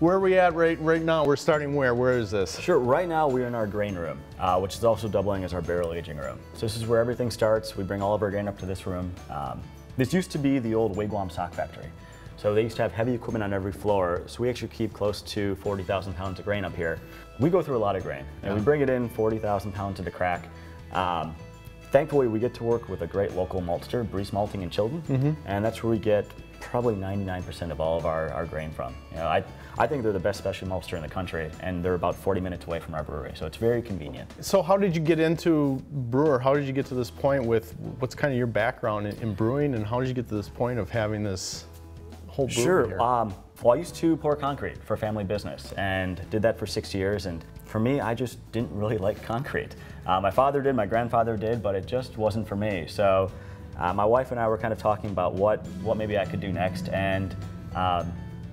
where are we at right now? We're starting where? Where is this? Sure, right now we're in our grain room, which is also doubling as our barrel aging room. So this is where everything starts. We bring all of our grain up to this room. This used to be the old Wigwam sock factory. So they used to have heavy equipment on every floor, so we actually keep close to 40,000 pounds of grain up here. We go through a lot of grain, and we bring it in 40,000 pounds at a crack. Thankfully, we get to work with a great local maltster, Breeze Malting in Chilton, and that's where we get probably 99% of all of our grain from. You know, I think they're the best specialty maltster in the country, and they're about 40 minutes away from our brewery, so it's very convenient. So how did you get into brewer? How did you get to this point with, what's kind of your background in brewing, and how did you get to this point of having this whole brewery here? Well, I used to pour concrete for family business and did that for 6 years, and for me, I just didn't really like concrete. My father did, my grandfather did, but it just wasn't for me. So my wife and I were kind of talking about what maybe I could do next, and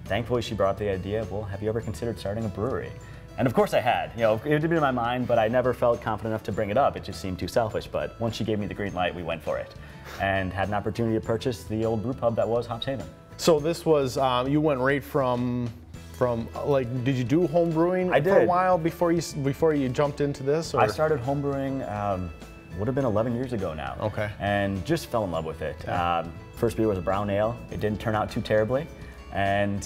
thankfully she brought the idea, well, have you ever considered starting a brewery? And of course I had. You know, it had been in my mind, but I never felt confident enough to bring it up. It just seemed too selfish, but once she gave me the green light, we went for it and had an opportunity to purchase the old brew pub that was Hops Haven. So this was, you went right from like, did you do home brewing for a while before you jumped into this? Or? I started home brewing, would have been 11 years ago now. Okay. And just fell in love with it. Yeah. First beer was a brown ale. It didn't turn out too terribly. And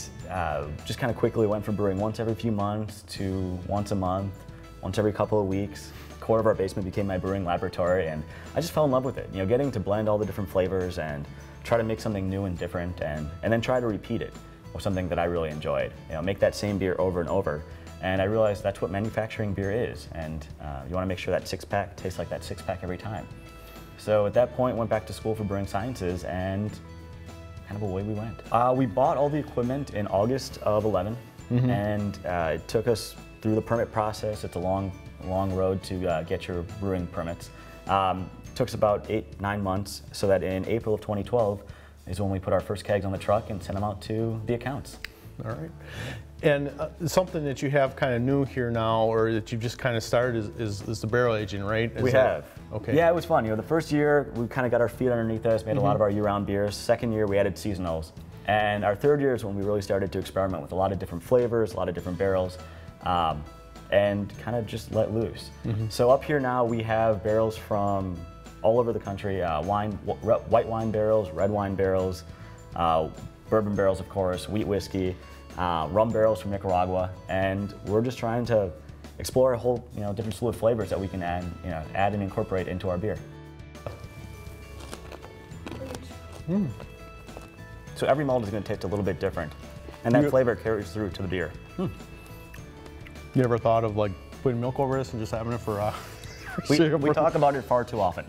just kind of quickly went from brewing once every few months to once a month, once every couple of weeks. The core of our basement became my brewing laboratory, and I just fell in love with it. You know, getting to blend all the different flavors and try to make something new and different, and then try to repeat it was something that I really enjoyed. You know, make that same beer over and over. And I realized that's what manufacturing beer is, and you want to make sure that six-pack tastes like that six-pack every time. So at that point, went back to school for brewing sciences, and kind of away we went. We bought all the equipment in August of 11, and it took us through the permit process. It's a long road to get your brewing permits. Took us about 8-9 months, so that in April of 2012 is when we put our first kegs on the truck and sent them out to the accounts. All right. And something that you have kind of new here now, or that you've just kind of started, is the barrel aging, right? We have. Okay. Yeah, it was fun. You know, the first year we kind of got our feet underneath us, made a lot of our year-round beers. Second year we added seasonals, and our third year is when we really started to experiment with a lot of different flavors, a lot of different barrels, and kind of just let loose. So up here now we have barrels from all over the country: white wine barrels, red wine barrels, bourbon barrels, of course, wheat whiskey, rum barrels from Nicaragua, and we're just trying to explore a whole, different slew of flavors that we can add and incorporate into our beer. So every malt is going to taste a little bit different, and that flavor carries through to the beer. You ever thought of like putting milk over this and just having it for we talk about it far too often.